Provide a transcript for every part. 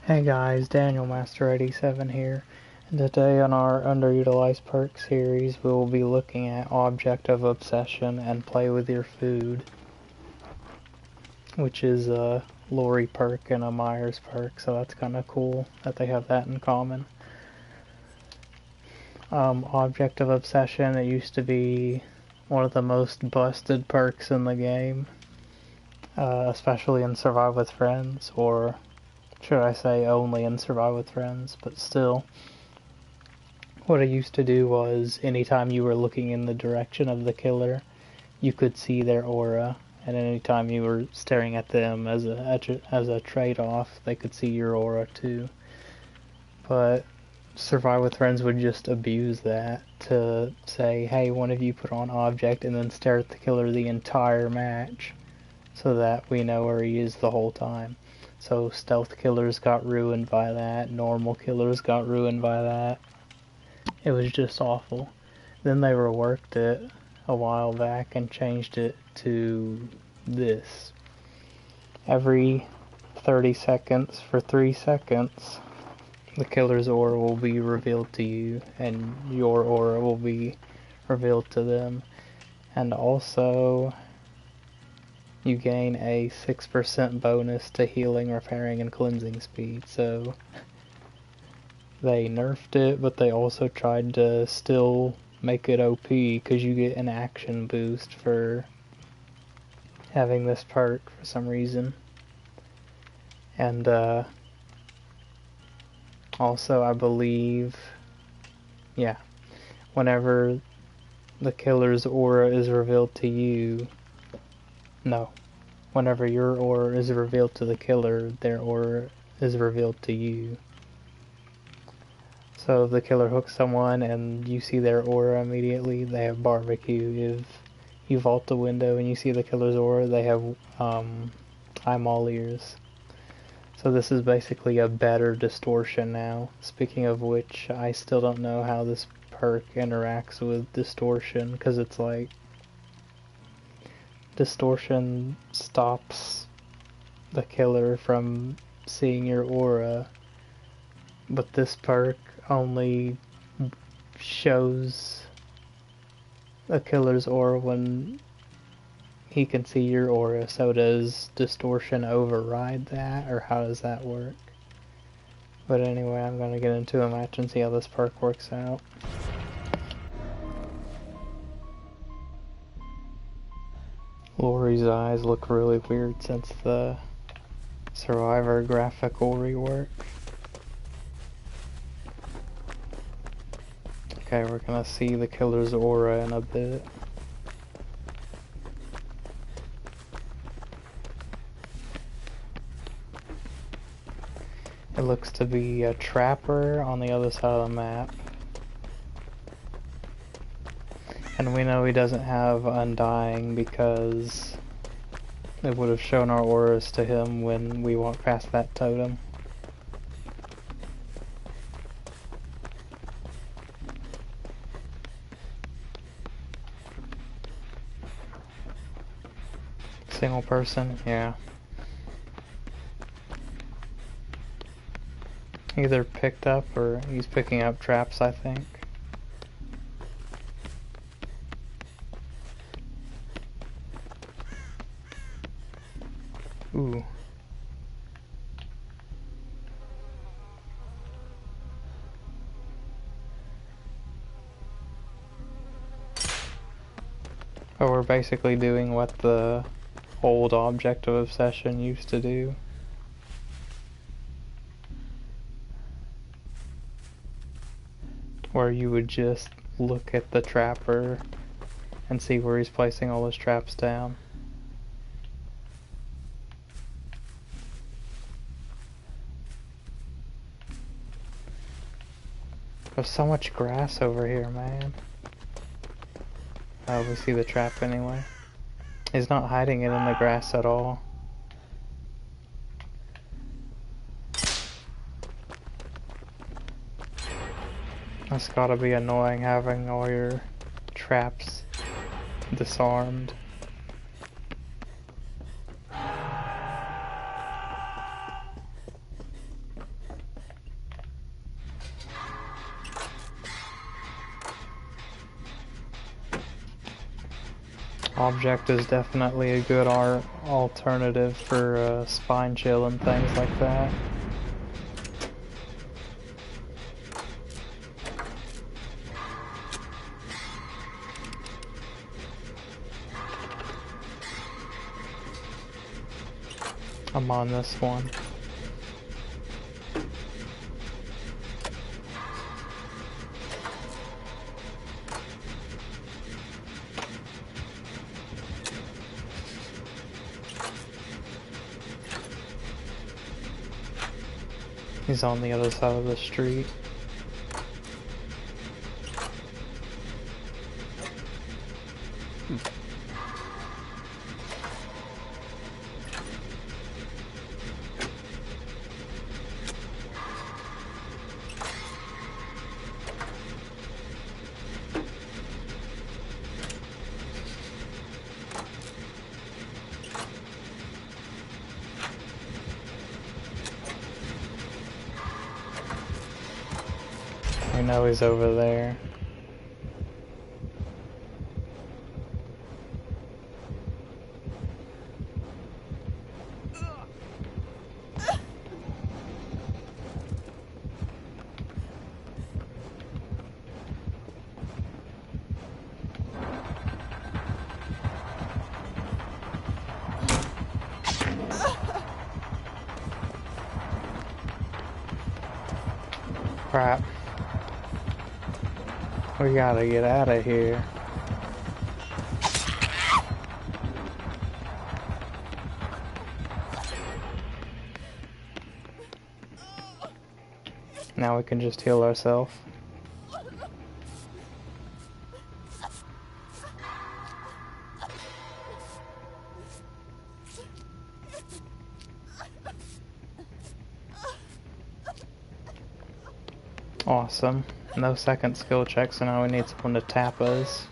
Hey guys, Daniel Master 87 here, and today on our underutilized perk series we will be looking at Object of Obsession and Play With Your Food, which is a Lori perk and a Myers perk, so that's kind of cool that they have that in common. Object of Obsession, it used to be one of the most busted perks in the game, especially in Survive with Friends, or should I say only in Survive with Friends, but still. What I used to do was, anytime you were looking in the direction of the killer, you could see their aura, and anytime you were staring at them as a trade-off, they could see your aura too. But Survive with Friends would just abuse that to say, hey, one of you put on Object and then stare at the killer the entire match, so that we know where he is the whole time. So stealth killers got ruined by that, normal killers got ruined by that. It was just awful. Then they reworked it a while back and changed it to this. Every 30 seconds for 3 seconds, the killer's aura will be revealed to you, and your aura will be revealed to them. And also, you gain a 6% bonus to healing, repairing, and cleansing speed, so they nerfed it, but they also tried to still make it OP, because you get an action boost for having this perk for some reason. And also I believe, yeah, whenever the killer's aura is revealed to you, no, whenever your aura is revealed to the killer, their aura is revealed to you. So if the killer hooks someone and you see their aura immediately, they have barbecue. If you vault the window and you see the killer's aura, they have I'm all ears. So this is basically a better distortion now. Speaking of which, I still don't know how this perk interacts with distortion, because it's like distortion stops the killer from seeing your aura, but this perk only shows a killer's aura when he can see your aura. So does distortion override that, or how does that work? But anyway, I'm gonna get into a match and see how this perk works out. Lori's eyes look really weird since the Survivor graphical rework. Okay, we're gonna see the killer's aura in a bit. It looks to be a trapper on the other side of the map. And we know he doesn't have Undying because it would have shown our auras to him when we walked past that totem. Single person, yeah. Either picked up or he's picking up traps, I think. Ooh. But we're basically doing what the old Object of Obsession used to do. Where you would just look at the trapper and see where he's placing all his traps down. There's so much grass over here, man. Oh, we see the trap anyway. He's not hiding it in the grass at all. That's gotta be annoying having all your traps disarmed. Object is definitely a good alternative for spine chill and things like that. I'm on this one. He's on the other side of the street. I know he's over there. Crap. We gotta get out of here. Now we can just heal ourselves. Awesome. No second skill check, so now we need someone to tap us.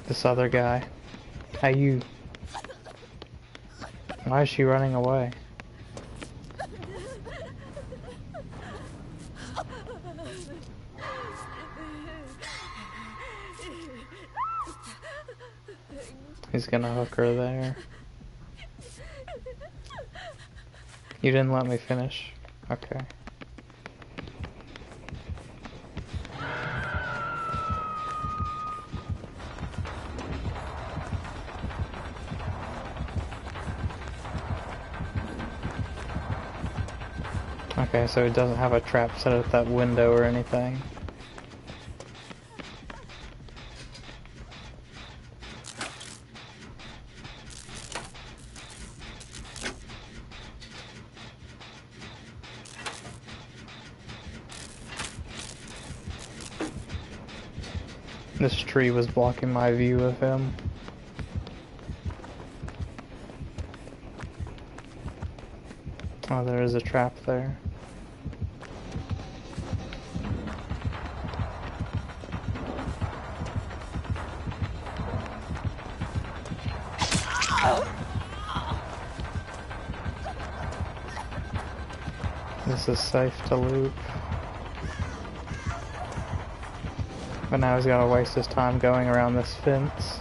This other guy. Hey, you. Why is she running away? He's gonna hook her there. You didn't let me finish. Okay. Okay, so it doesn't have a trap set at that window or anything. This tree was blocking my view of him. Oh, there is a trap there. This is safe to loop. But now he's gotta waste his time going around this fence.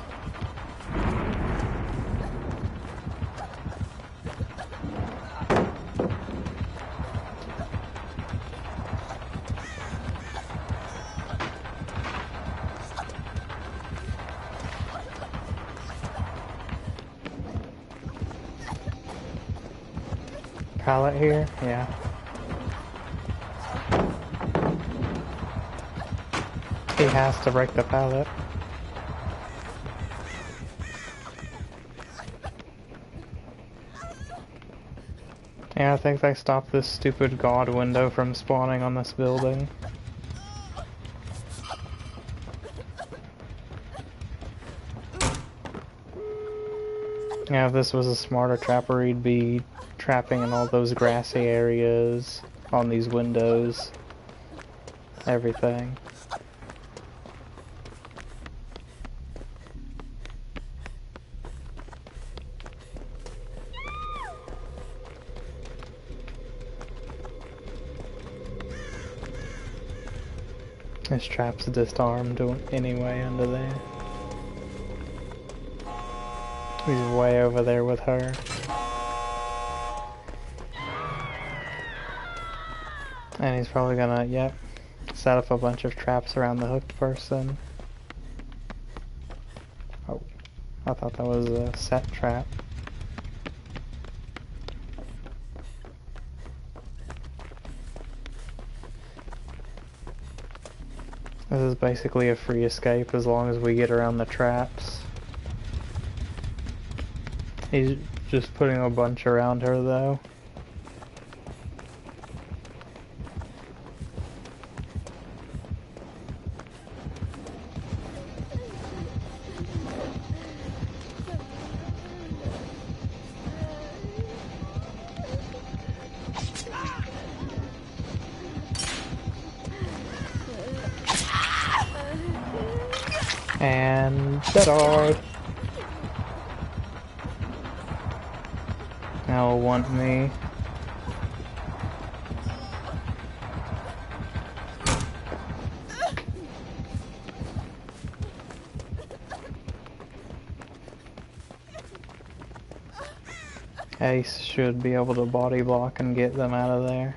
Pallet here? Yeah. He has to break the pallet. Yeah, I think they stopped this stupid god window from spawning on this building. Yeah, if this was a smarter trapper, he'd be trapping in all those grassy areas, on these windows, everything. This trap's disarmed anyway under there. He's way over there with her. And he's probably gonna, yep, set up a bunch of traps around the hooked person. Oh, I thought that was a set trap. This is basically a free escape as long as we get around the traps. He's just putting a bunch around her though. And dead hard. Now it'll want me. Ace should be able to body block and get them out of there.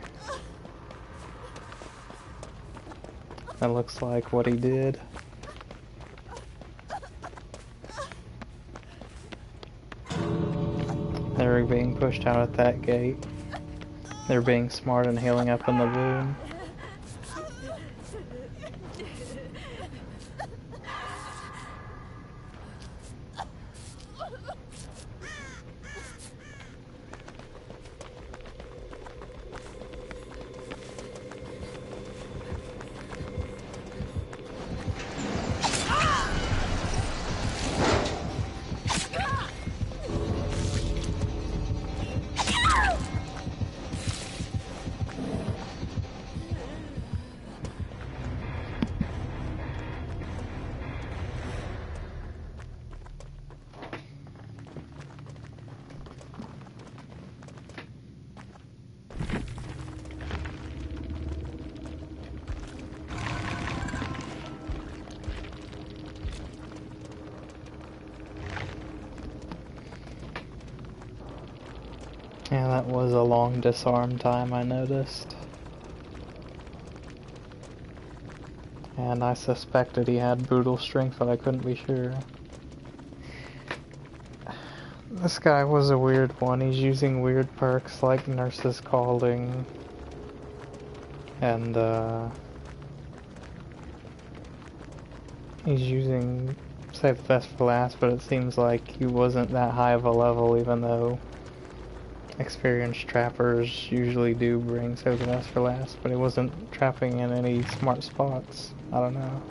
That looks like what he did. They're being pushed out at that gate. They're being smart and healing up in the boom. Yeah, that was a long disarm time, I noticed. And I suspected he had brutal strength, but I couldn't be sure. This guy was a weird one. He's using weird perks like Nurse's Calling. And, he's using Save the Best for Last, but it seems like he wasn't that high of a level, even though experienced trappers usually do bring Save the Best for Last, but he wasn't trapping in any smart spots. I don't know.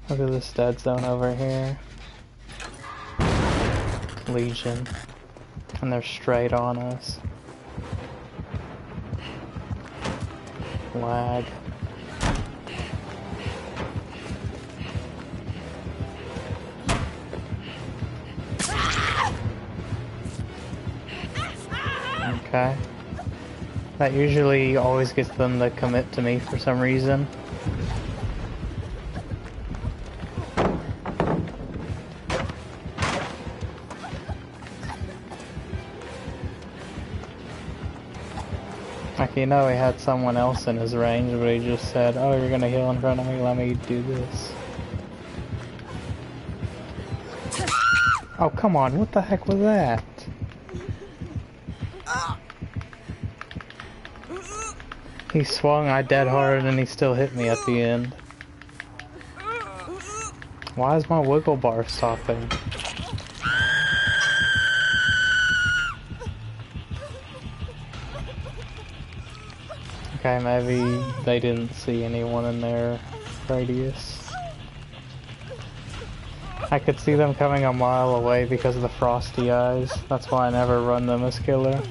Look at this dead zone over here. Legion. And they're straight on us. Lag. Okay. That usually always gets them to commit to me for some reason. Like, you know, he had someone else in his range, but he just said, "Oh, you're gonna heal in front of me, let me do this." Oh, come on, what the heck was that? He swung, I dead hard, and he still hit me at the end. Why is my wiggle bar stopping? Okay, maybe they didn't see anyone in their radius. I could see them coming a mile away because of the frosty eyes. That's why I never run them as killer.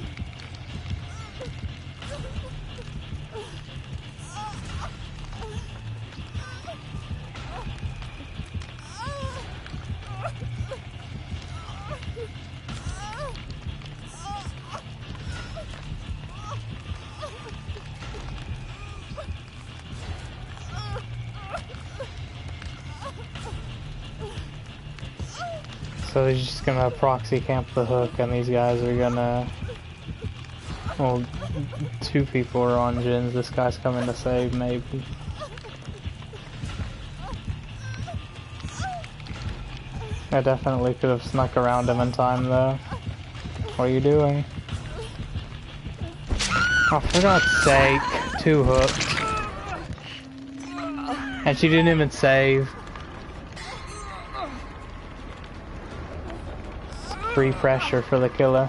So he's just gonna proxy camp the hook, and these guys are gonna... Well, two people are on gens. This guy's coming to save, maybe. I definitely could have snuck around him in time, though. What are you doing? Oh, for God's sake. Two hooks. And she didn't even save. Free pressure for the killer.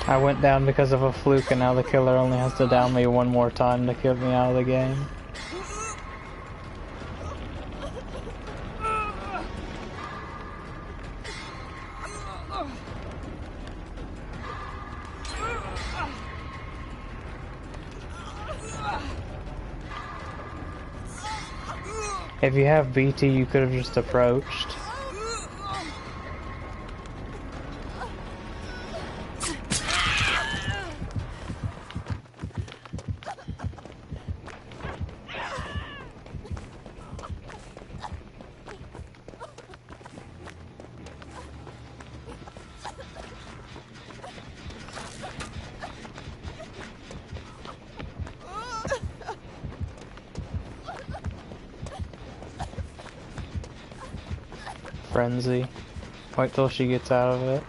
I went down because of a fluke, and now the killer only has to down me one more time to kill me out of the game. If you have BT, you could have just approached. Frenzy. Wait till she gets out of it.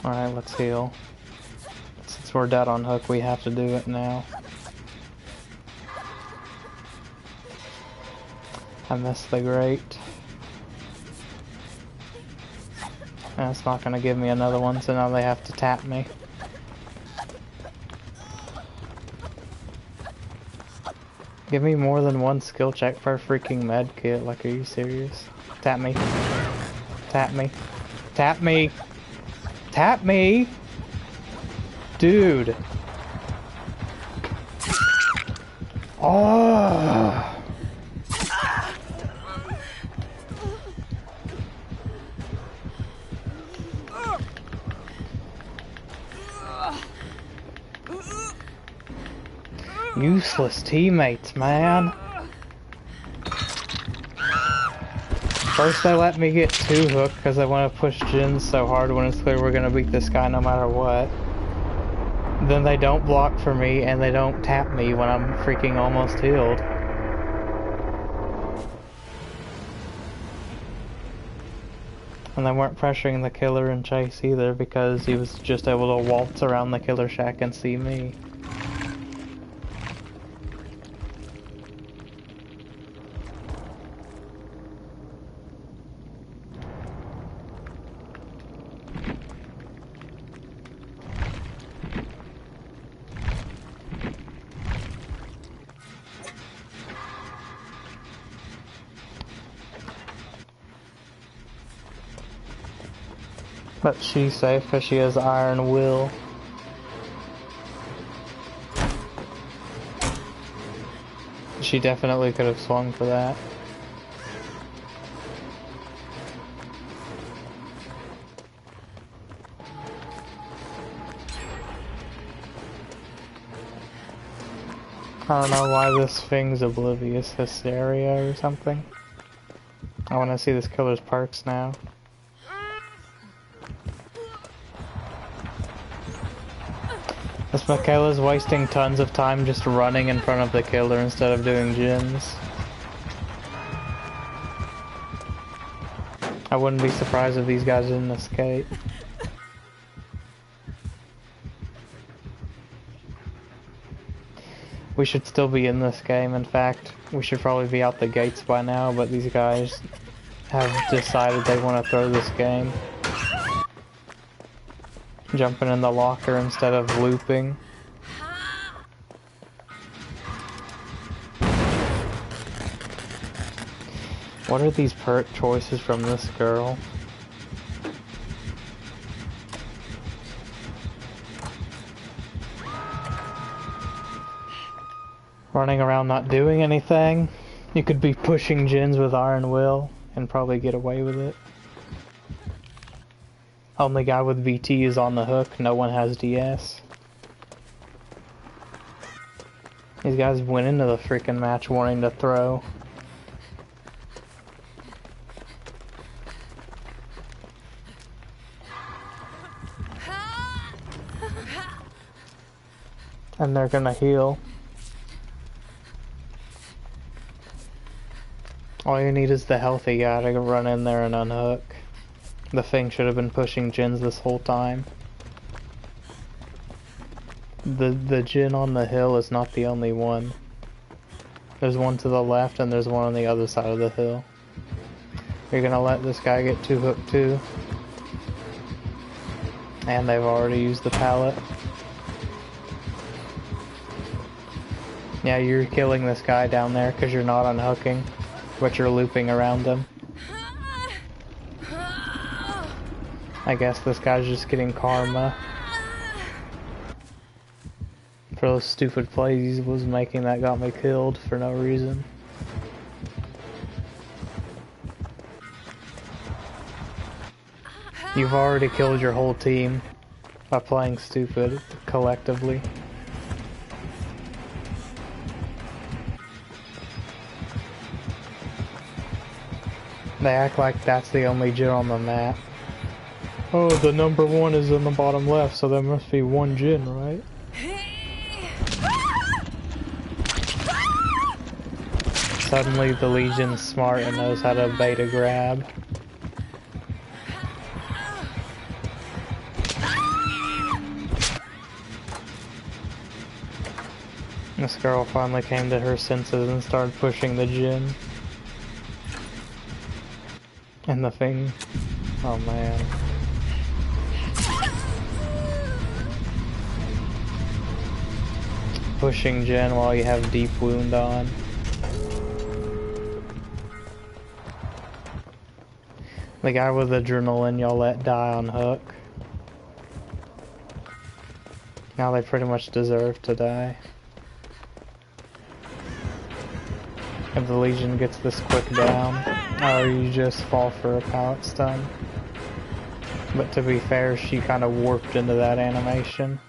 Alright, let's heal. Since we're dead on hook, we have to do it now. I missed the grate. And it's not gonna give me another one, so now they have to tap me. Give me more than one skill check for a freaking med kit. Like, are you serious? Tap me. Tap me. Tap me. Tap me! Dude. Oh. Useless teammates, man. First they let me get two hook because I want to push gens so hard when it's clear we're gonna beat this guy no matter what. Then they don't block for me and they don't tap me when I'm freaking almost healed. And they weren't pressuring the killer in chase either because he was just able to waltz around the killer shack and see me. But she's safe because she has iron will. She definitely could have swung for that. I don't know why this thing's oblivious. Hysteria or something. I want to see this killer's perks now. This Michaela's wasting tons of time just running in front of the killer instead of doing gens. I wouldn't be surprised if these guys didn't escape. We should still be in this game. In fact, we should probably be out the gates by now, but these guys have decided they want to throw this game. Jumping in the locker instead of looping. What are these perk choices from this girl? Running around not doing anything. You could be pushing gens with iron will and probably get away with it. Only guy with VT is on the hook, no one has DS. These guys went into the freaking match wanting to throw. And they're gonna heal. All you need is the healthy guy to run in there and unhook. The thing should have been pushing gens this whole time. The gen on the hill is not the only one. There's one to the left and there's one on the other side of the hill. You're gonna let this guy get 2 hooked too. And they've already used the pallet. Yeah, you're killing this guy down there because you're not unhooking, but you're looping around him. I guess this guy's just getting karma for those stupid plays he was making that got me killed for no reason. You've already killed your whole team by playing stupid collectively. They act like that's the only gen on the map. Oh, the number 1 is in the bottom left, so there must be 1 gen, right? Suddenly the Legion's smart and knows how to bait a grab. This girl finally came to her senses and started pushing the gen. And the thing, oh man. Pushing gen while you have deep wound on. The guy with adrenaline y'all let die on hook. Now they pretty much deserve to die. If the Legion gets this quick down, or you just fall for a pallet stun. But to be fair, she kind of warped into that animation.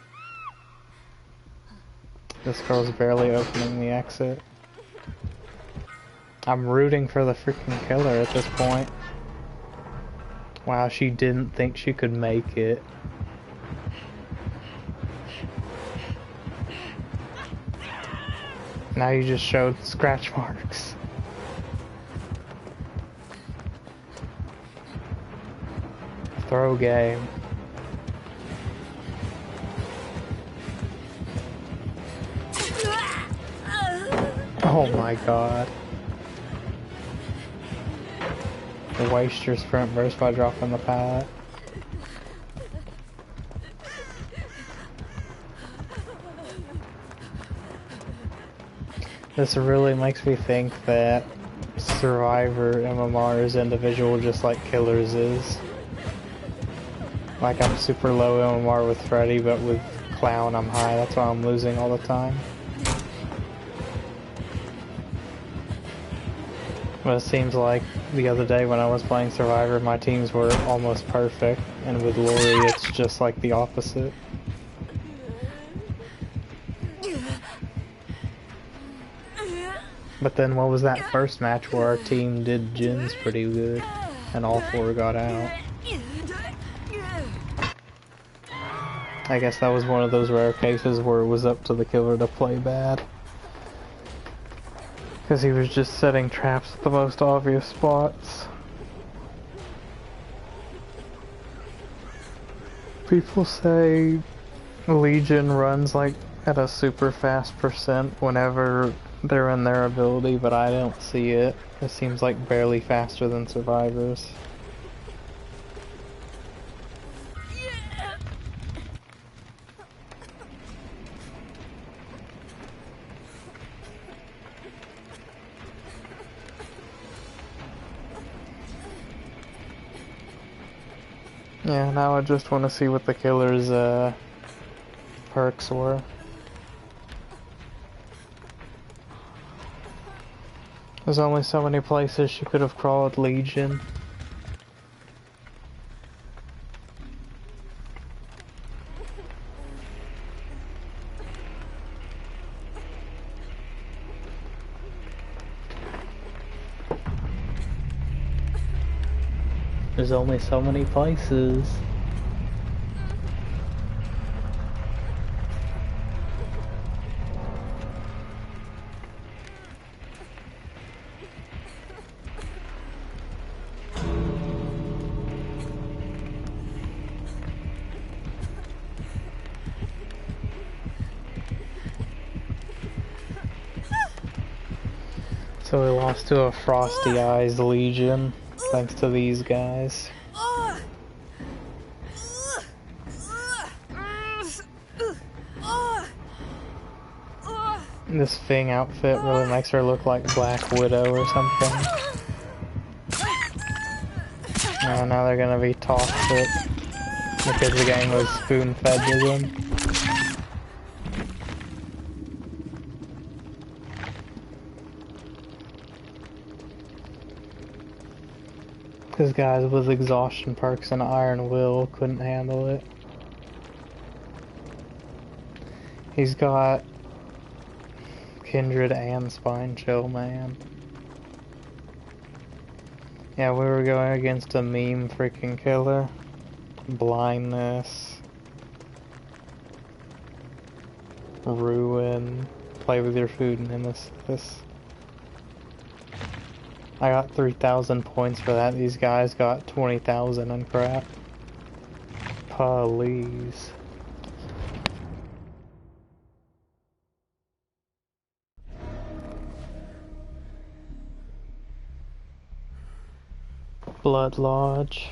This girl's barely opening the exit. I'm rooting for the freaking killer at this point. Wow, she didn't think she could make it. Now you just showed scratch marks. Throw game. Oh my god. Waste your sprint burst by dropping the pallet. This really makes me think that Survivor MMR is individual just like Killers is. Like I'm super low MMR with Freddy, but with Clown I'm high, that's why I'm losing all the time. But it seems like the other day when I was playing Survivor, my teams were almost perfect, and with Lori it's just like the opposite. But then what was that first match where our team did gens pretty good, and all 4 got out? I guess that was one of those rare cases where it was up to the killer to play bad. Because he was just setting traps at the most obvious spots. People say Legion runs like at a super fast percent whenever they're in their ability, but I don't see it. It seems like barely faster than Survivors. Yeah, now I just want to see what the killer's perks were. There's only so many places she could have crawled Legion. There's only so many places. So we lost to a Frosty Eyes Legion, thanks to these guys. This Fing outfit really makes her look like Black Widow or something. Now they're gonna be toxic because the game was spoon-fed to them. Because guys with exhaustion perks and Iron Will couldn't handle it. He's got Kindred and Spine Chill, man. Yeah, we were going against a meme freaking killer. Blindness. Ruin. Play with your food nemesis. I got 3,000 points for that. These guys got 20,000 and crap. Please. Blood Lodge.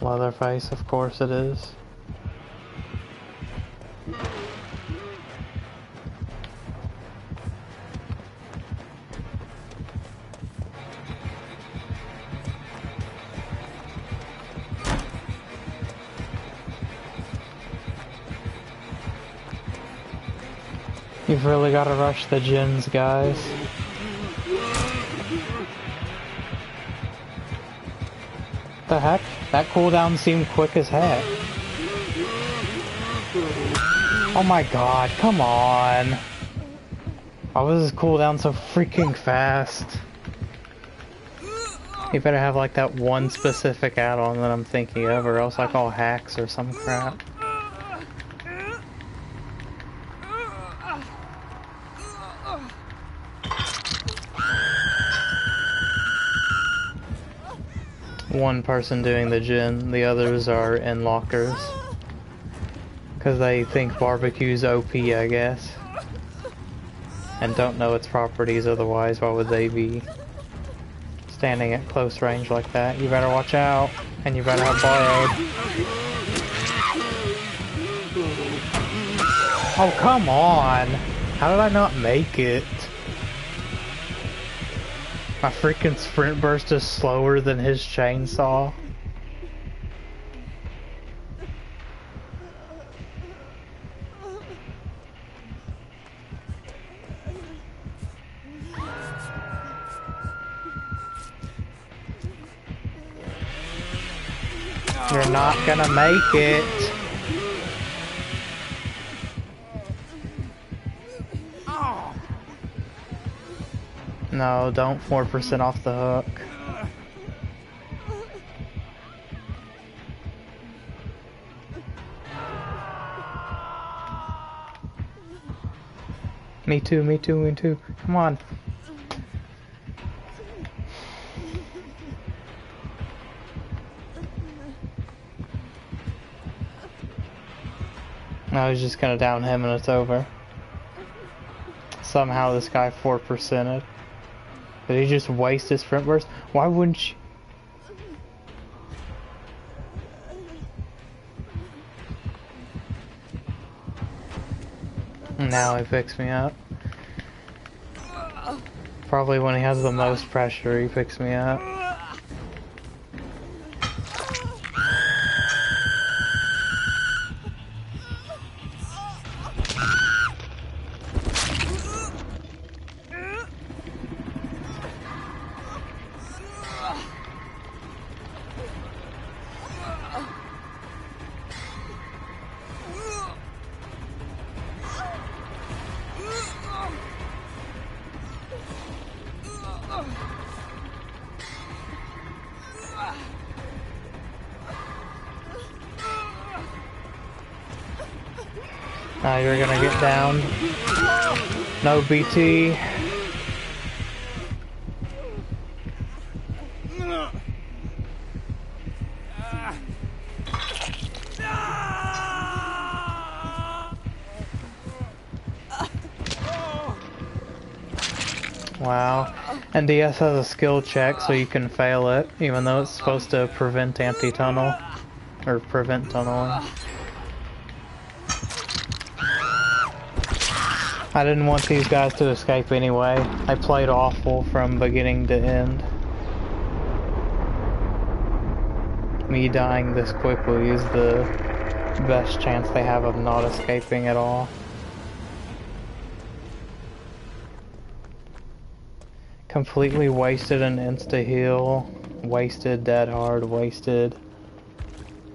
Leatherface, of course it is. You've really got to rush the gens, guys. The heck? That cooldown seemed quick as heck. Oh my god, come on. Why was his cooldown so freaking fast? You better have like that one specific add-on that I'm thinking of, or else I call hacks or some crap. One person doing the gen, the others are in lockers. Because they think barbecue's OP, I guess. And don't know its properties, otherwise why would they be standing at close range like that? You better watch out, and you better have borrowed. Oh, come on! How did I not make it? My freaking sprint burst is slower than his chainsaw. You're not gonna make it. No, don't 4% off the hook. Me too, me too, me too. Come on. I was just gonna down him and it's over. Somehow this guy 4%ed. Did he just waste his sprint burst? Why wouldn't you? Now he picks me up. Probably when he has the most pressure, he picks me up. Now you're gonna get down. No BT. Wow. NDS has a skill check so you can fail it, even though it's supposed to prevent anti-tunnel. Or prevent tunneling. I didn't want these guys to escape anyway. I played awful from beginning to end. Me dying this quickly is the best chance they have of not escaping at all. Completely wasted an insta-heal, wasted dead hard, wasted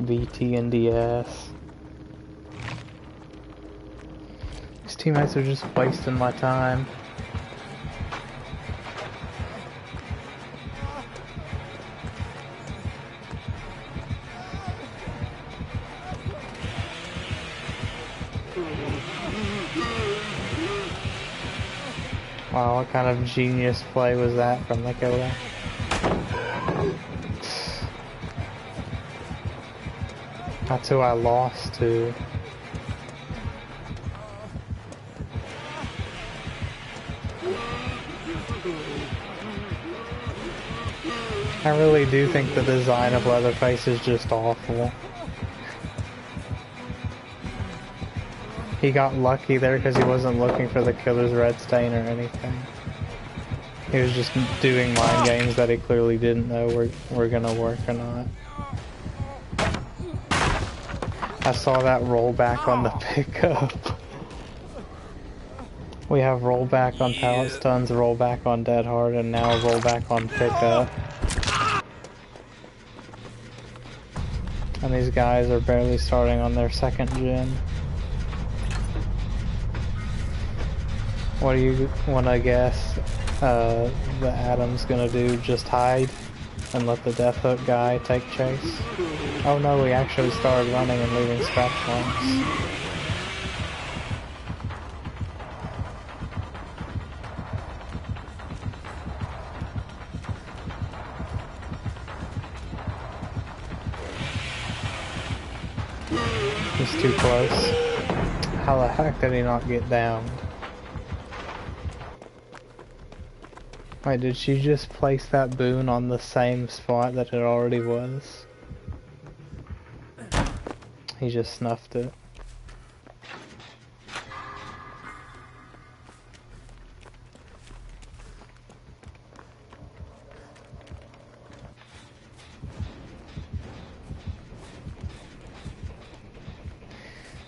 VT and DS. These teammates are just wasting my time. Wow, what kind of genius play was that from the killer? That's who I lost to. I really do think the design of Leatherface is just awful. He got lucky there because he wasn't looking for the killer's red stain or anything. He was just doing mind games that he clearly didn't know were gonna work or not. I saw that rollback on the pickup. We have rollback on pallet stuns, rollback on dead hard, and now rollback on pickup. And these guys are barely starting on their second gen. What do you wanna guess the Adam's gonna do? Just hide and let the Death Hook guy take chase? Oh no, he actually started running and leaving scratch marks. He's too close. How the heck did he not get down? Wait, did she just place that boon on the same spot that it already was? He just snuffed it.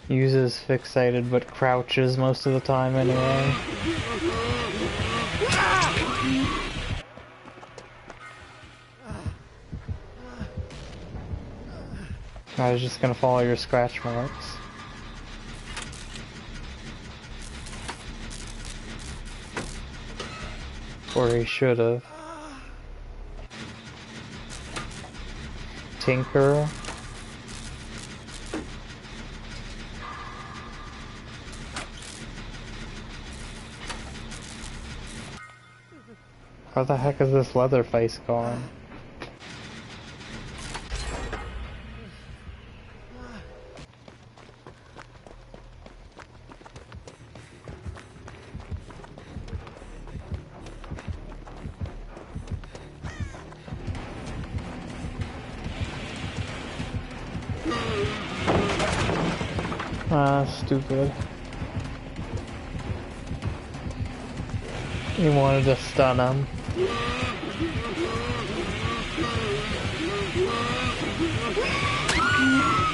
Uses fixated but crouches most of the time anyway. I was just gonna follow your scratch marks. Or he should've. Tinker. Where the heck is this Leatherface gone? Ah, stupid. He wanted to stun him.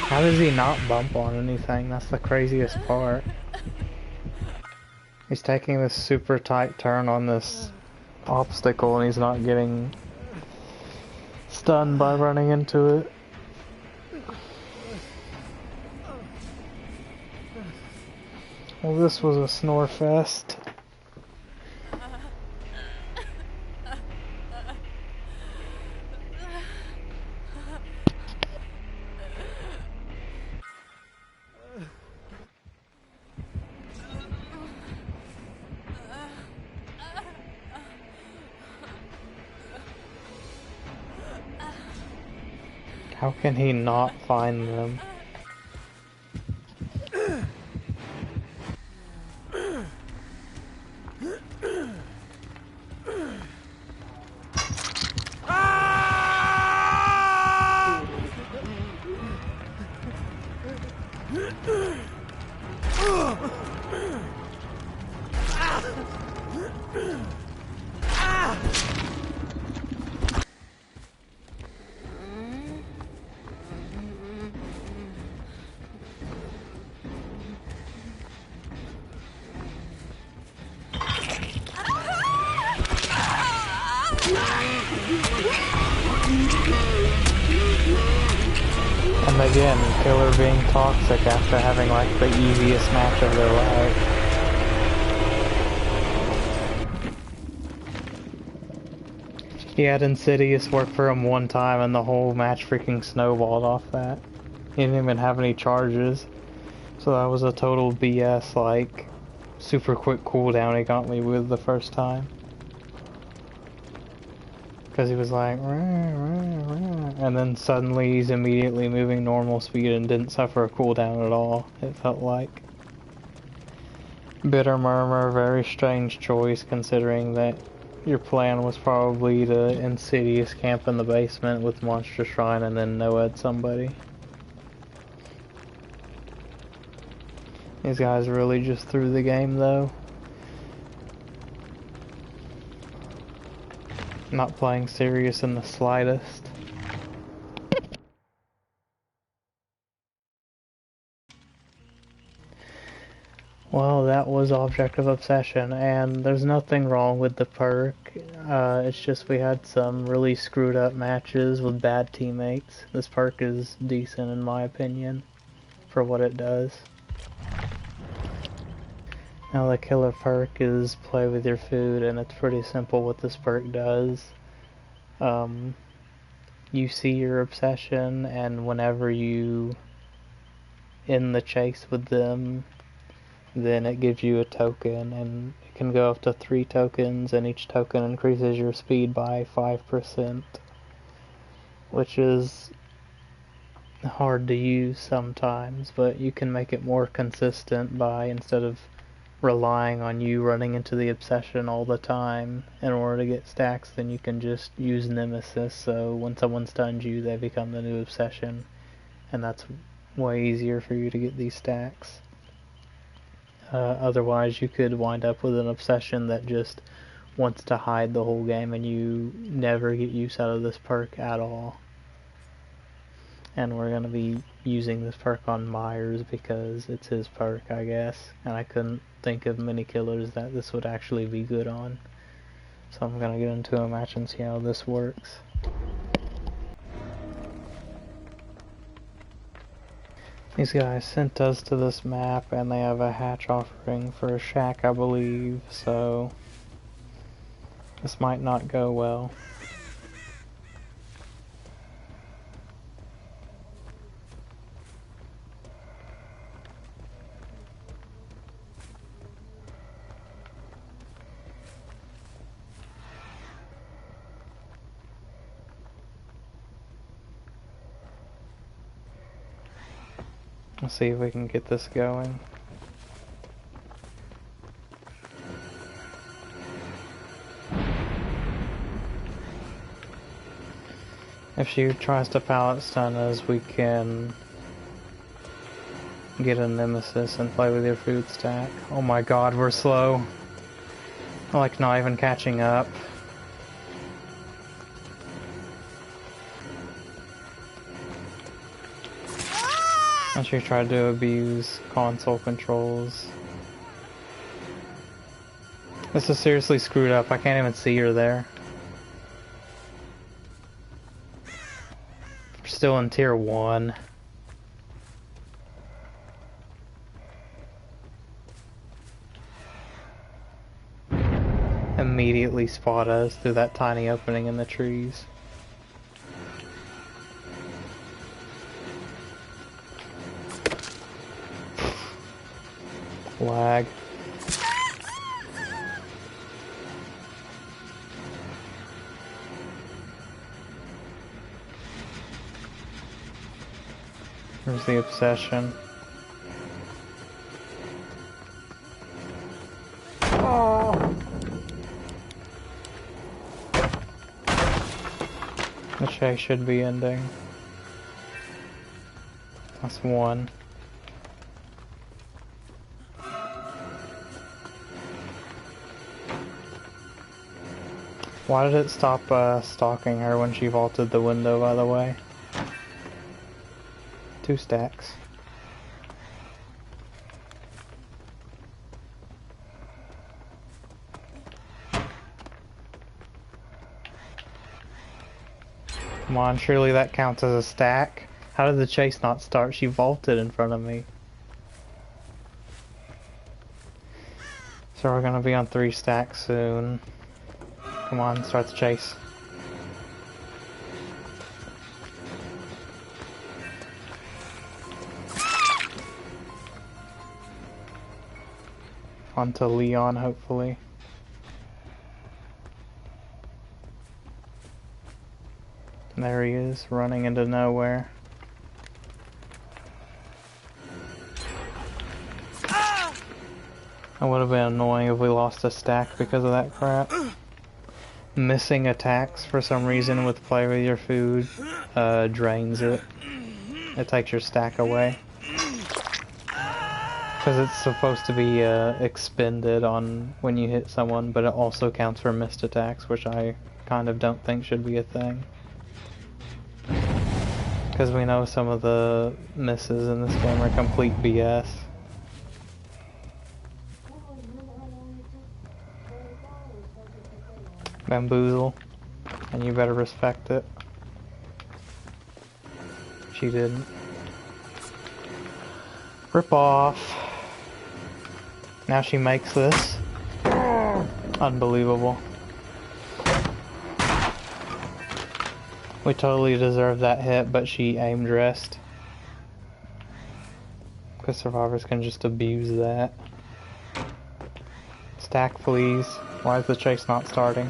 How does he not bump on anything? That's the craziest part. He's taking this super tight turn on this obstacle and he's not getting stunned by running into it. Well, this was a snore fest. How can he not find them? And again, killer being toxic after having like the easiest match of their life. He had Insidious work for him one time and the whole match freaking snowballed off that. He didn't even have any charges. So that was a total BS, like, super quick cooldown he got me with the first time. Because he was like, rah, rah, rah. And then suddenly he's immediately moving normal speed and didn't suffer a cooldown at all, it felt like. Bitter Murmur, very strange choice considering that your plan was probably to Insidious camp in the basement with Monster Shrine and then no-ed somebody. These guys really just threw the game though. Not playing serious in the slightest. Well, that was Object of Obsession, and there's nothing wrong with the perk. It's just we had some really screwed up matches with bad teammates. This perk is decent in my opinion, for what it does. Now the killer perk is play with your food, and it's pretty simple what this perk does. You see your obsession, and whenever you end the chase with them, then it gives you a token, and it can go up to 3 tokens, and each token increases your speed by 5%, which is hard to use sometimes, but you can make it more consistent by, instead of relying on you running into the obsession all the time in order to get stacks, then you can just use Nemesis, so when someone stuns you, they become the new obsession, and that's way easier for you to get these stacks. Otherwise, you could wind up with an obsession that just wants to hide the whole game, and you never get use out of this perk at all. And we're going to be using this perk on Myers because it's his perk, I guess. And I couldn't think of many killers that this would actually be good on. So I'm going to get into a match and see how this works. These guys sent us to this map and they have a hatch offering for a shack, I believe. So this might not go well. Let's see if we can get this going. If she tries to pallet stun us, we can get a Nemesis and play with your food stack. Oh my god, we're slow. Like, not even catching up. I should try to abuse console controls. This is seriously screwed up. I can't even see her there. We're still in tier 1. Immediately spot us through that tiny opening in the trees. Lag. There's the obsession. Oh. The chase should be ending. That's one. Why did it stop stalking her when she vaulted the window, by the way? 2 stacks. Come on, surely that counts as a stack. How did the chase not start? She vaulted in front of me. So we're gonna be on 3 stacks soon. Come on, start the chase. On to Leon, hopefully. There he is, running into nowhere. It would have been annoying if we lost a stack because of that crap. Missing attacks for some reason with play with your food drains it. It takes your stack away. Because it's supposed to be expended on when you hit someone, but it also counts for missed attacks, which I kind of don't think should be a thing. Because we know some of the misses in this game are complete BS. Bamboozle, and you better respect it. She didn't. Rip off. Now she makes this. Unbelievable. We totally deserved that hit, but she aimed rest. Because survivors can just abuse that. Stack, please. Why is the chase not starting?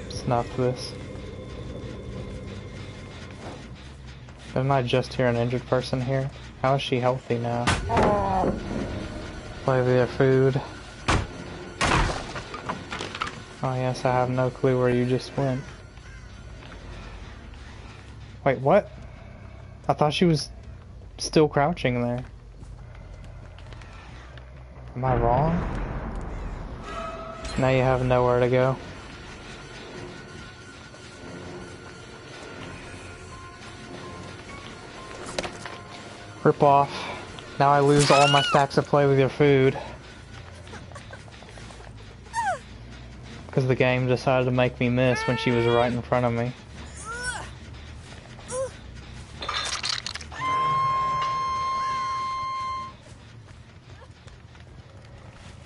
Snuff this. Didn't I just hear an injured person here? How is she healthy now? Play with their food. Oh yes, I have no clue where you just went. Wait, what? I thought she was still crouching there. Am I wrong? Now you have nowhere to go. Rip off. Now I lose all my stacks of play with your food. Because the game decided to make me miss when she was right in front of me.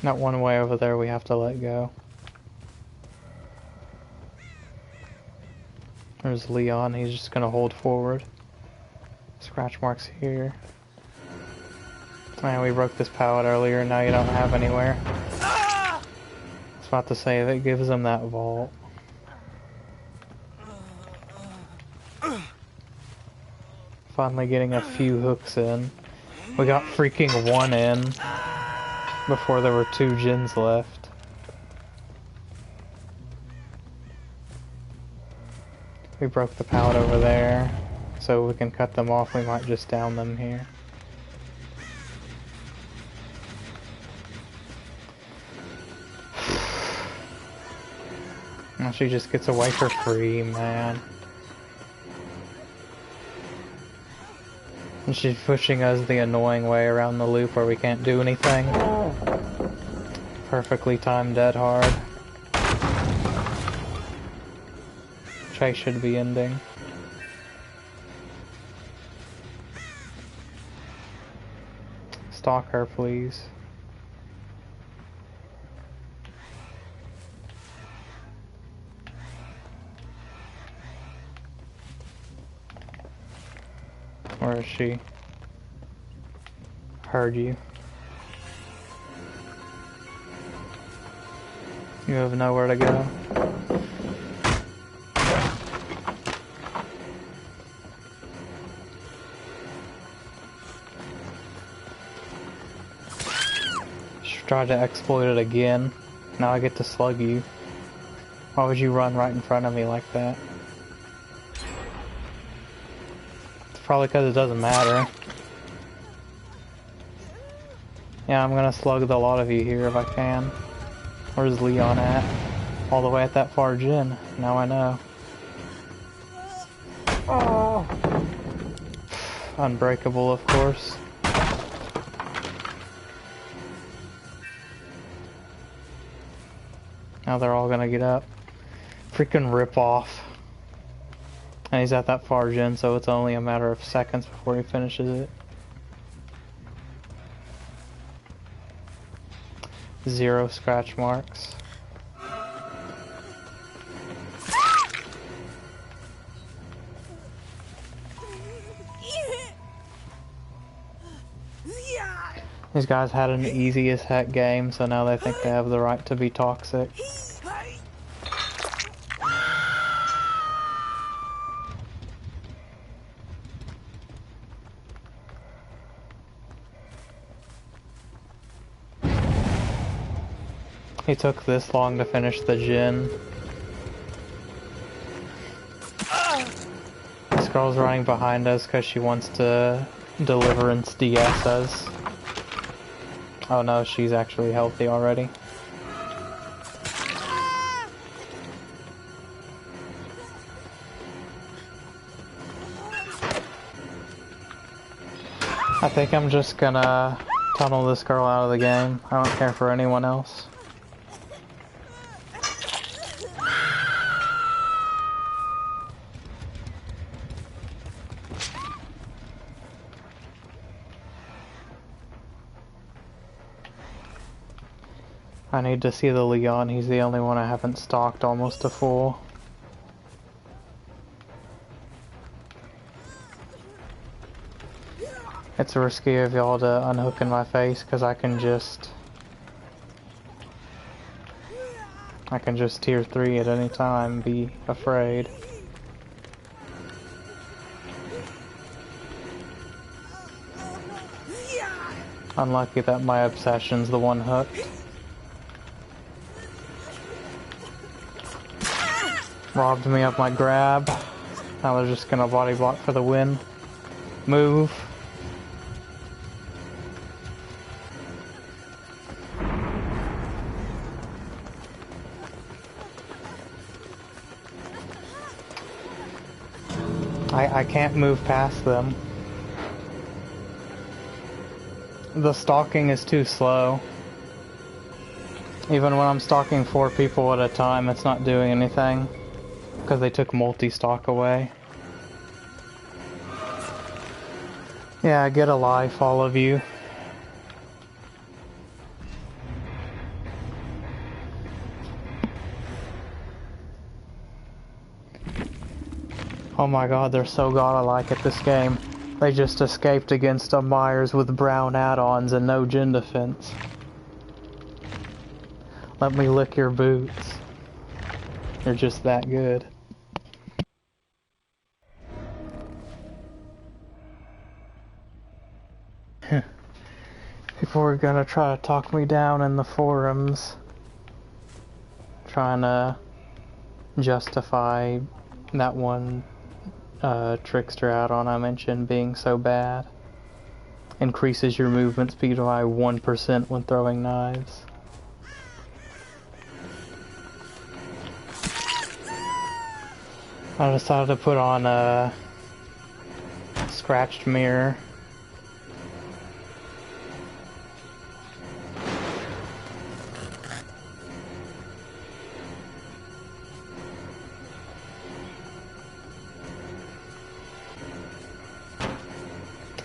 Not one way over there we have to let go. There's Leon, he's just gonna hold forward. Scratch marks here. Man, we broke this pallet earlier, now you don't have anywhere. I was about to say, that gives them that vault. Finally getting a few hooks in. We got freaking 1 in before there were 2 gens left. We broke the pallet over there, so we can cut them off. We might just down them here. Now she just gets away for free, man. And she's pushing us the annoying way around the loop where we can't do anything. Perfectly timed dead hard. Chase should be ending. Stalk her, please. Where is she? Heard you. You have nowhere to go. Tried to exploit it again. Now I get to slug you. Why would you run right in front of me like that? It's probably because it doesn't matter. Yeah, I'm gonna slug the lot of you here if I can. Where's Leon at? All the way at that far gen. Now I know. Oh! Unbreakable, of course. Now they're all gonna get up. Freaking rip off. And he's at that far gen, so it's only a matter of seconds before he finishes it. 0 scratch marks. These guys had an easy as heck game, so now they think they have the right to be toxic. He took this long to finish the gen. This girl's running behind us because she wants to deliverance DS us. Oh no, she's actually healthy already. I think I'm just gonna tunnel this girl out of the game. I don't care for anyone else. I need to see the Leon, he's the only one I haven't stalked almost to full. It's risky of y'all to unhook in my face, because I can just tier 3 at any time, be afraid. Unlucky that my obsession's the one hooked. Robbed me of my grab. Now they're just gonna body block for the win. Move. I can't move past them. The stalking is too slow. Even when I'm stalking 4 people at a time, it's not doing anything. Because they took multi-stalk away. Yeah, get a life, all of you. Oh my god, they're so godlike at this game. They just escaped against a Myers with brown add-ons and no gen defense. Let me lick your boots. They're just that good. People are gonna try to talk me down in the forums. Trying to justify that one trickster add-on I mentioned being so bad. Increases your movement speed by 1% when throwing knives. I decided to put on a scratched mirror.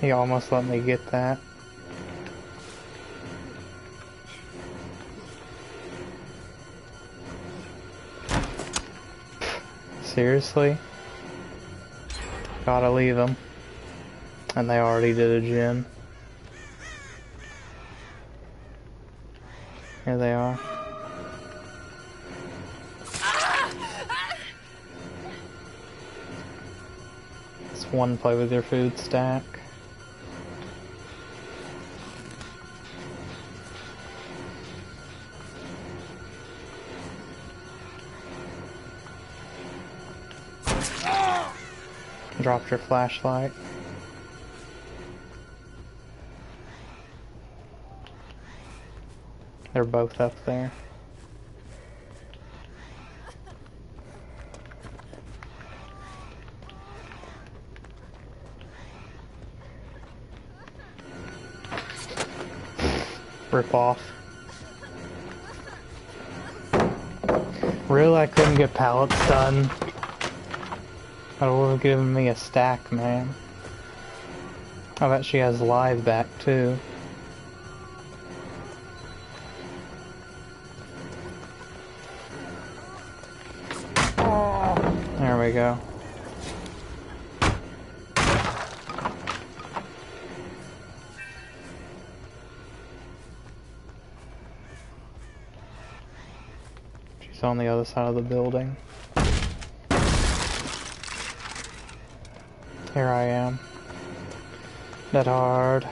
He almost let me get that. Seriously? Gotta leave him. And they already did a gen. Here they are. It's one play with your food stack. Dropped your flashlight. They're both up there. Rip off. Really, I couldn't get pallets done. That would have given me a stack, man. I bet she has live back too. There we go. She's on the other side of the building. Here I am. Dead hard.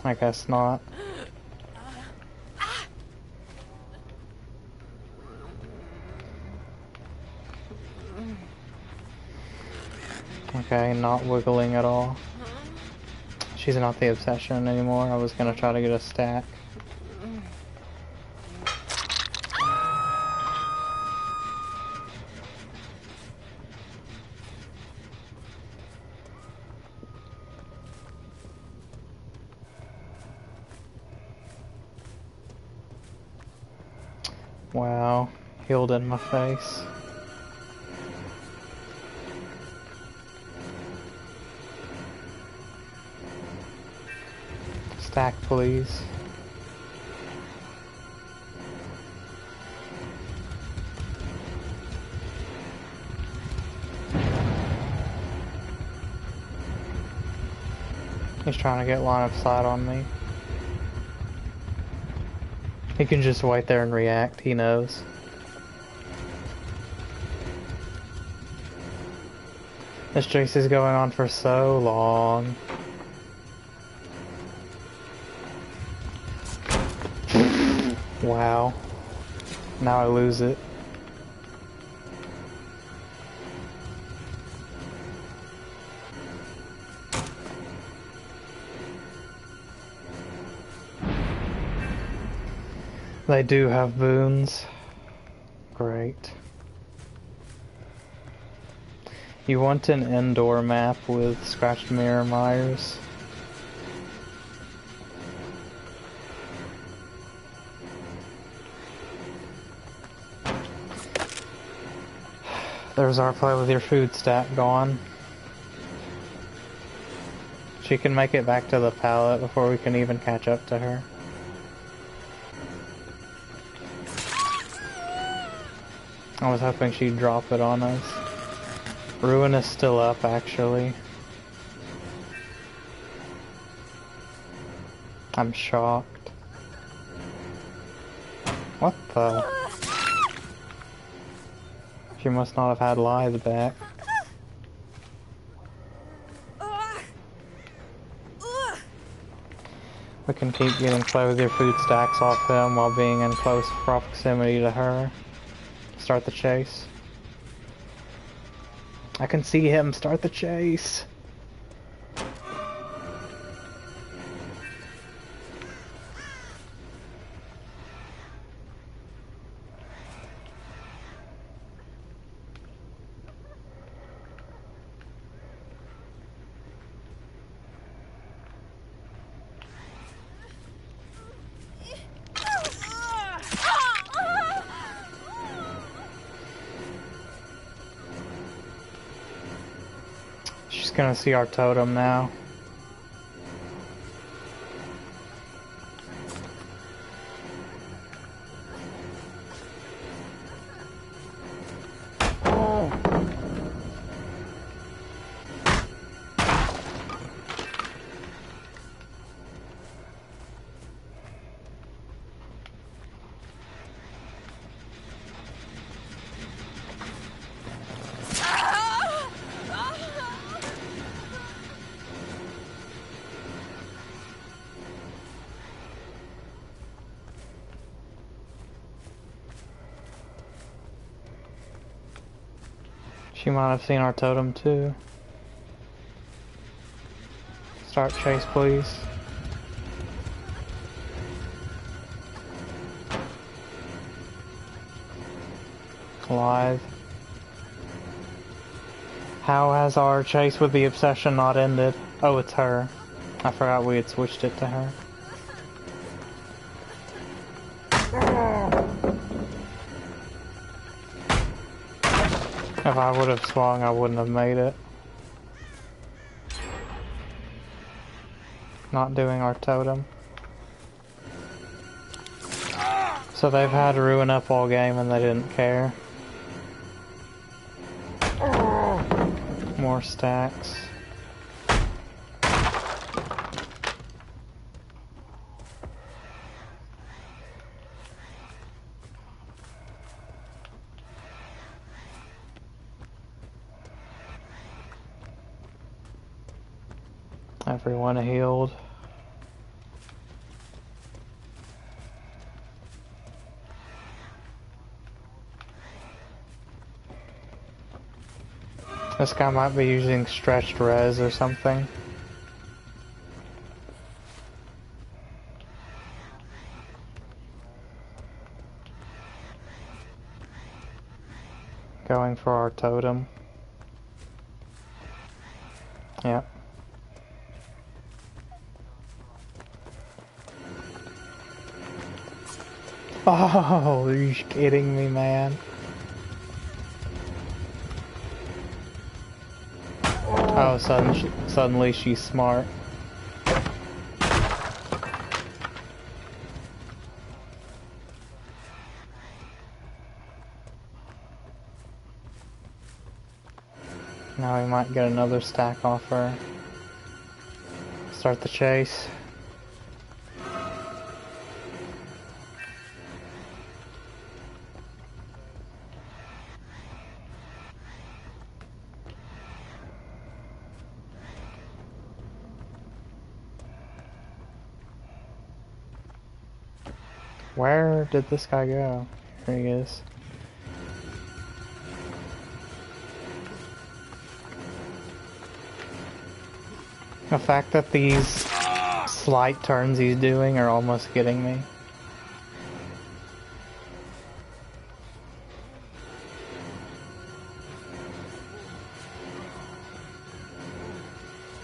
I guess not. Okay, not wiggling at all. She's not the obsession anymore. I was gonna try to get a stack. Wow, healed in my face. Stack, please. He's trying to get line of sight on me. He can just wait there and react, he knows. This chase is going on for so long. Wow. Now I lose it. They do have boons. Great. You want an indoor map with scratched mirror mires? There's our play with your food stat gone. She can make it back to the pallet before we can even catch up to her. I was hoping she'd drop it on us. Ruin is still up, actually. I'm shocked. What the? She must not have had lives back. We can keep getting play with your food stacks off him while being in close proximity to her. Start the chase. I can see him. Start the chase. Gonna see our totem now. She might have seen our totem too. Start chase, please. Alive. How has our chase with the obsession not ended? Oh, it's her. I forgot we had switched it to her. If I would have swung, I wouldn't have made it. Not doing our totem. So they've had Ruin up all game and they didn't care. More stacks. Everyone healed. This guy might be using stretched res or something. Going for our totem. Yep. Oh, are you kidding me, man? Oh, suddenly she's smart. Now we might get another stack off her. Start the chase. Where did this guy go? Here he is. The fact that these slight turns he's doing are almost getting me.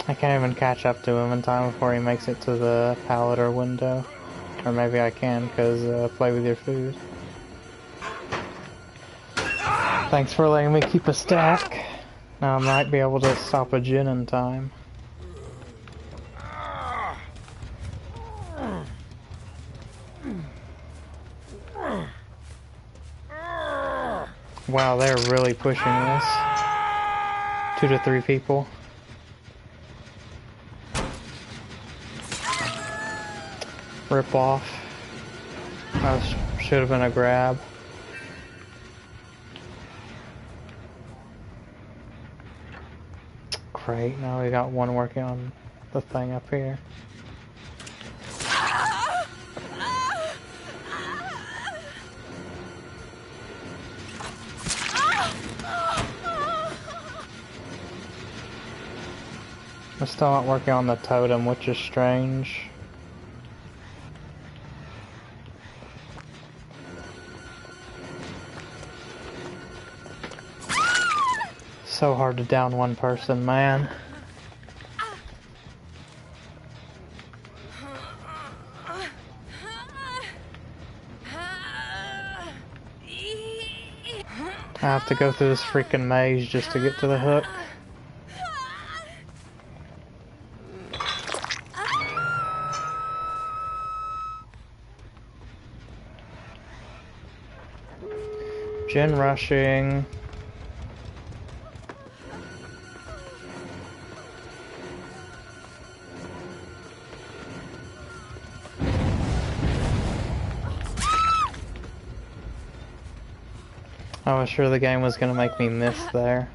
I can't even catch up to him in time before he makes it to the pallet or window. Or maybe I can, because play with your food. Thanks for letting me keep a stack. Now I might be able to stop a gin in time. Wow, they're really pushing this. 2 to 3 people. Rip off. That should have been a grab. Great, now we got one working on the thing up here. We're still not working on the totem, which is strange. So hard to down one person, man. I have to go through this freaking maze just to get to the hook. Gen rushing. I was sure the game was gonna make me miss there.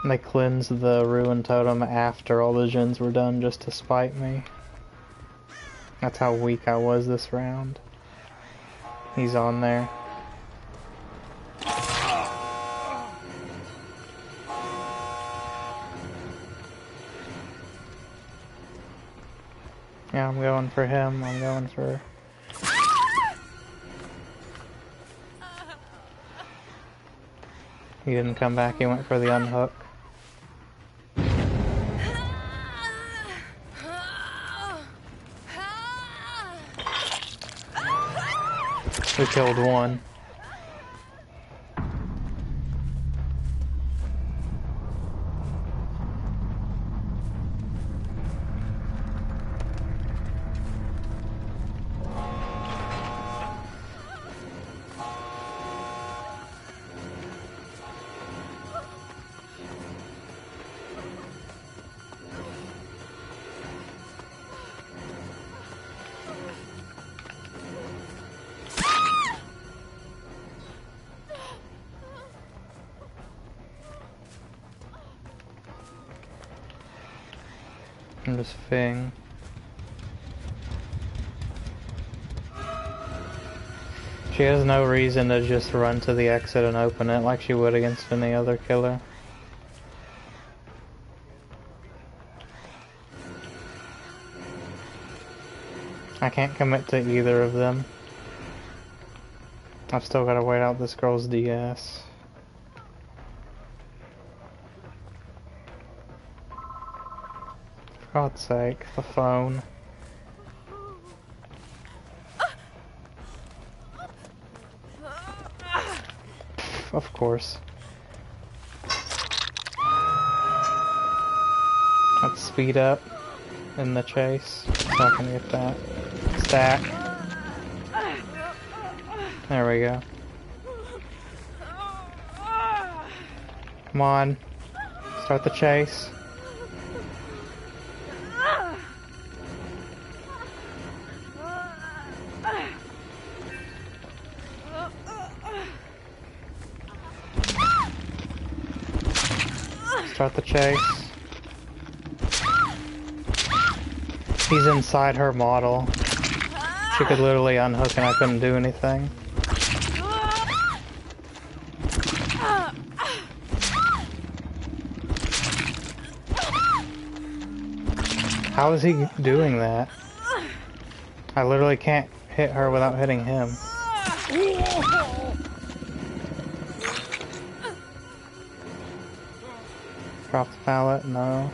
They cleansed the ruined totem after all the gens were done just to spite me. That's how weak I was this round. He's on there. Yeah, I'm going for him. I'm going for... He didn't come back. He went for the unhook. We killed one. I'm just Fing. She has no reason to just run to the exit and open it like she would against any other killer. I can't commit to either of them. I've still got to wait out this girl's DS. For God's sake, the phone. Of course. Let's speed up in the chase so I can get that stack. There we go. Come on. Start the chase. Start the chase. He's inside her model. She could literally unhook and I couldn't do anything. How is he doing that? I literally can't hit her without hitting him. Drop the pallet? No.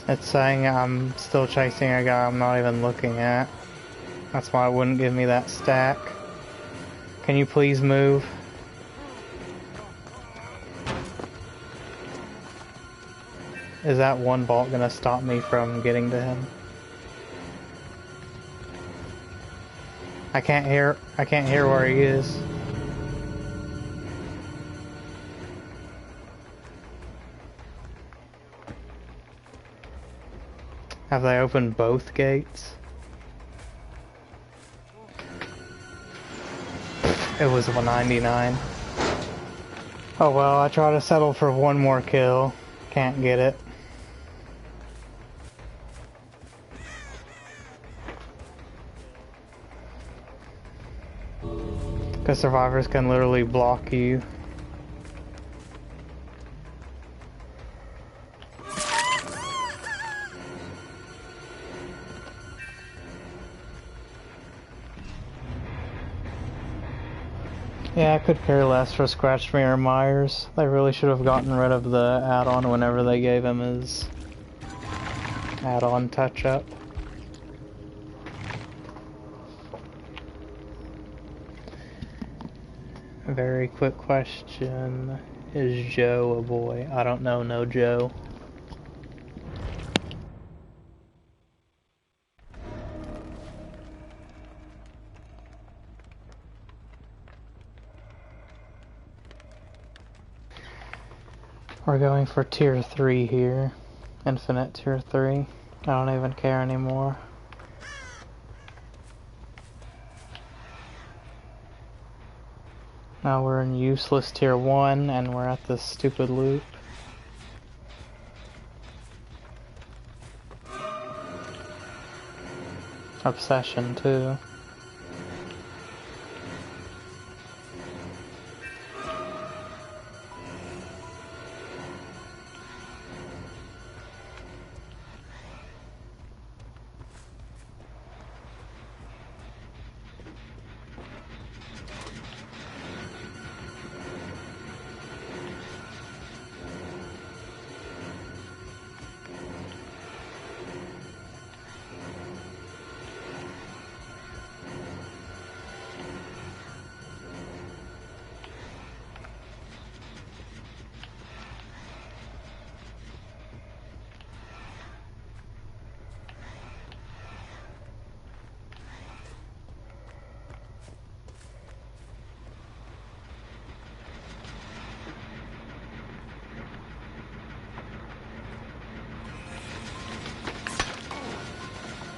It's saying I'm still chasing a guy I'm not even looking at. That's why it wouldn't give me that stack. Can you please move? Is that one bolt gonna stop me from getting to him? I can't hear where he is. Have they opened both gates? It was 199. Oh well, I try to settle for one more kill. Can't get it. Because survivors can literally block you. Yeah, I could care less for Scratch Me or Myers. They really should have gotten rid of the add-on whenever they gave him his add-on touch-up. Very quick question. Is Joe a boy? I don't know, no Joe. We're going for tier 3 here. Infinite tier 3. I don't even care anymore. Now we're in useless tier 1 and we're at this stupid loop. Obsession too.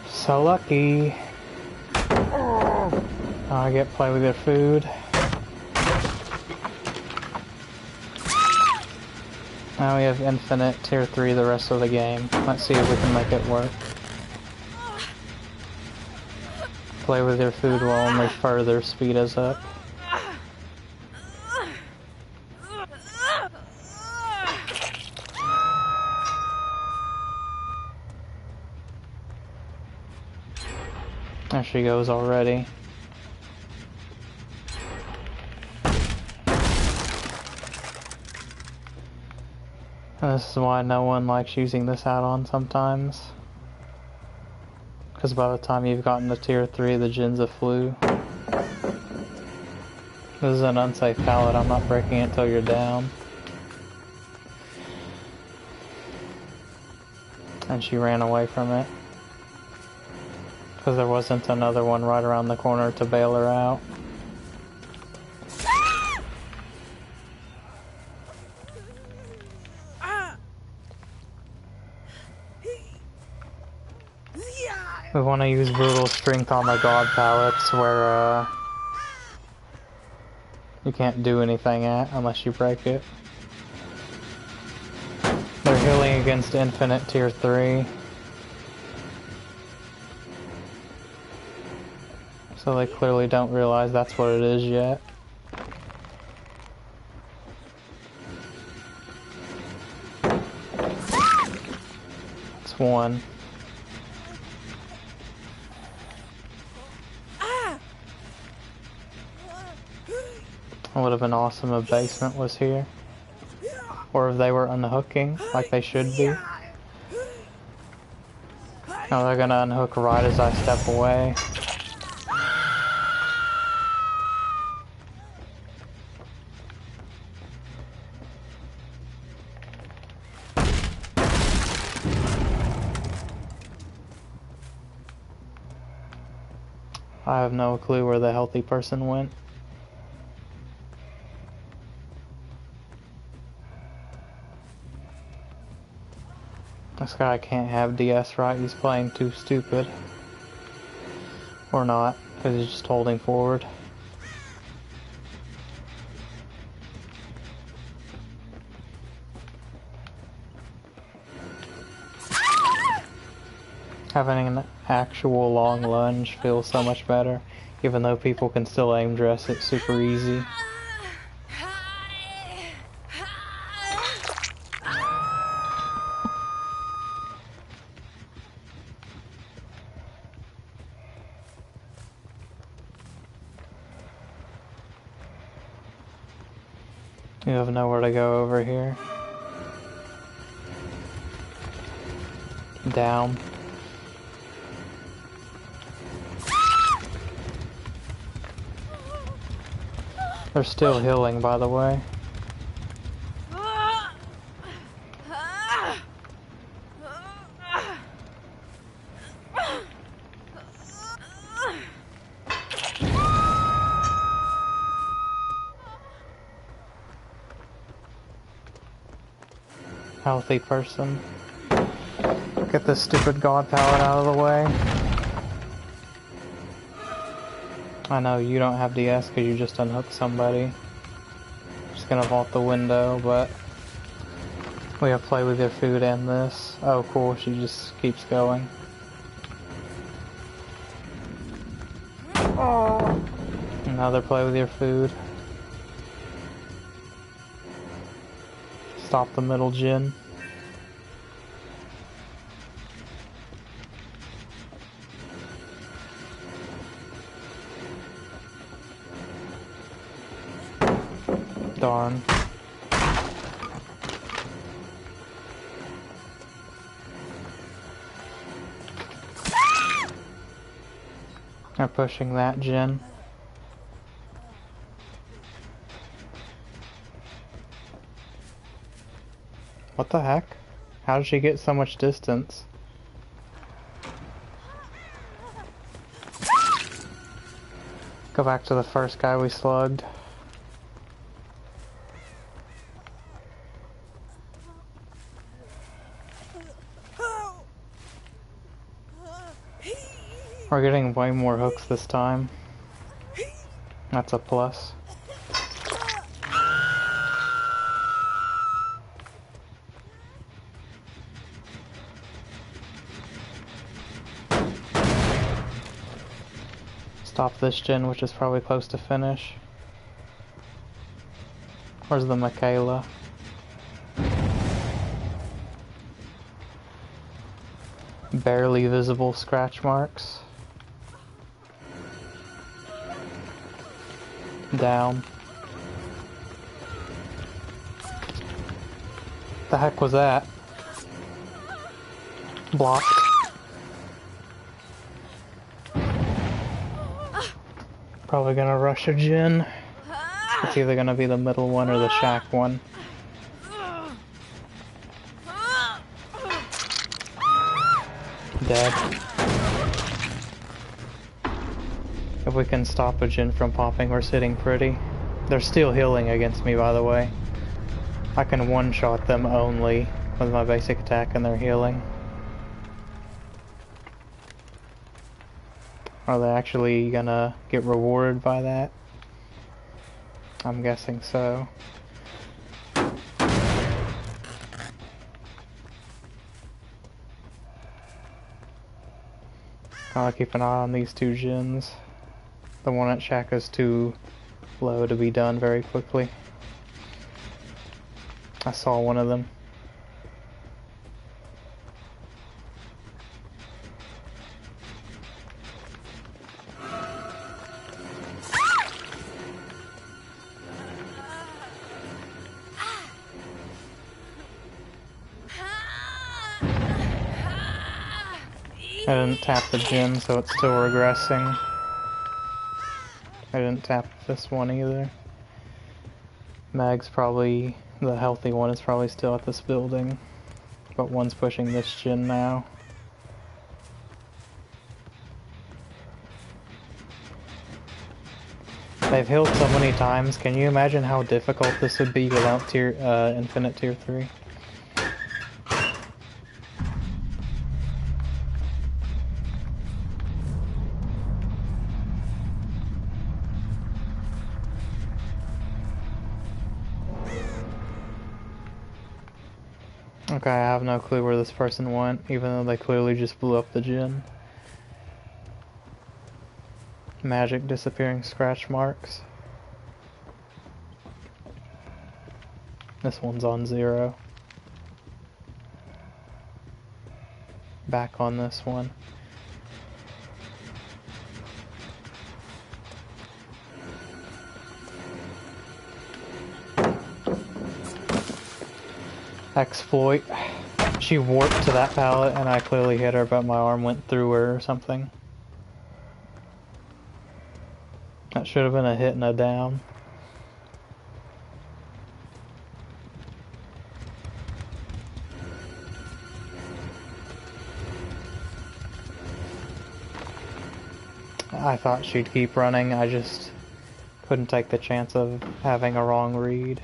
So lucky. I get play with your food. Now we have infinite tier 3 the rest of the game. Let's see if we can make it work. Play with your food will only further speed us up. There she goes already. And this is why no one likes using this add-on sometimes. Because by the time you've gotten to tier 3, the gens have flew. This is an unsafe pallet, I'm not breaking it till you're down. And she ran away from it. Because there wasn't another one right around the corner to bail her out. We want to use brutal strength on the god pallets where you can't do anything at unless you break it. They're healing against infinite tier 3. So they clearly don't realize that's what it is yet. It's one. It would have been awesome if basement was here. Or if they were unhooking, like they should be. Now they're gonna unhook right as I step away. I have no clue where the healthy person went. This guy can't have DS right, he's playing too stupid. Or not, because he's just holding forward. Having an actual long lunge feels so much better, even though people can still aim dress it super easy. You have nowhere to go over here. Down. They're still healing, by the way. Healthy person. Get this stupid god pallet out of the way. I know you don't have DS because you just unhooked somebody. just gonna vault the window, but we have play with your food and this. Oh cool, she just keeps going. Oh. Another play with your food. Stop the middle gin. Darn. I'm pushing that gin. What the heck? How did she get so much distance? Go back to the first guy we slugged. We're getting way more hooks this time. That's a plus. Stop this gen, which is probably close to finish. Where's the Michaela? Barely visible scratch marks. Down. The heck was that? Blocked. Probably gonna rush a gin. It's either gonna be the middle one or the shack one. Dead. If we can stop a gin from popping, we're sitting pretty. They're still healing against me, by the way. I can one-shot them only with my basic attack and they're healing. Are they actually gonna get rewarded by that? I'm guessing so. I'll keep an eye on these two gins. The one at shack is too low to be done very quickly. I saw one of them. I didn't tap the gin, so it's still regressing. I didn't tap this one either. Mag's probably, the healthy one is probably still at this building, but one's pushing this gin now. They've healed so many times, can you imagine how difficult this would be without infinite tier 3? Okay, I have no clue where this person went, even though they clearly just blew up the gin. Magic disappearing scratch marks. This one's on 0. Back on this one. Exploit. She warped to that pallet and I clearly hit her, but my arm went through her or something. That should have been a hit and a down. I thought she'd keep running, I just couldn't take the chance of having a wrong read.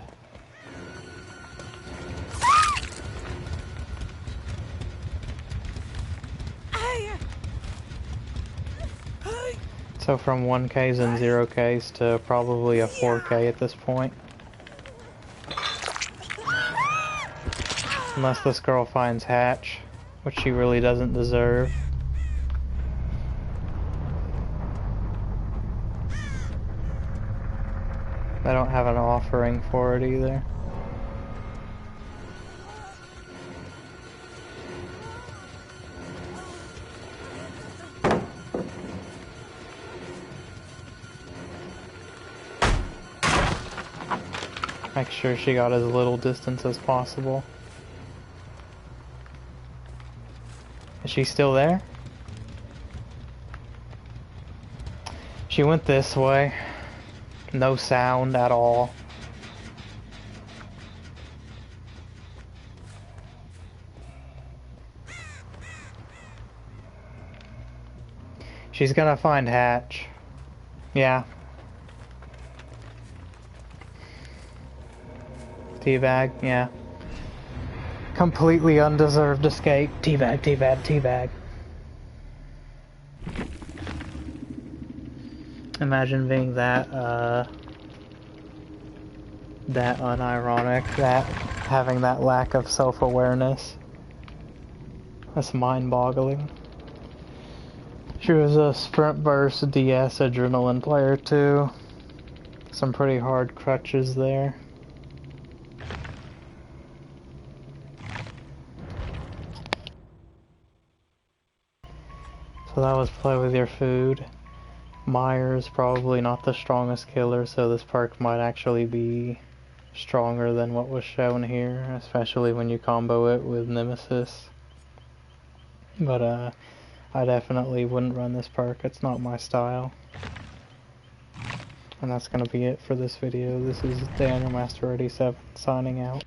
So from 1Ks and 0Ks to probably a 4K at this point. Unless this girl finds Hatch, which she really doesn't deserve. I don't have an offering for it either. Make sure she got as little distance as possible. Is she still there? She went this way. No sound at all. She's gonna find Hatch. Yeah. Teabag, yeah. Completely undeserved escape. Teabag, teabag, teabag. Imagine being that unironic, that having that lack of self-awareness. That's mind-boggling. She was a Sprint Burst DS Adrenaline player too. Some pretty hard crutches there. So that was play with your food. Myers probably not the strongest killer, so this perk might actually be stronger than what was shown here, especially when you combo it with Nemesis. But I definitely wouldn't run this perk, it's not my style. And that's gonna be it for this video. This is Daniel Master 87 signing out.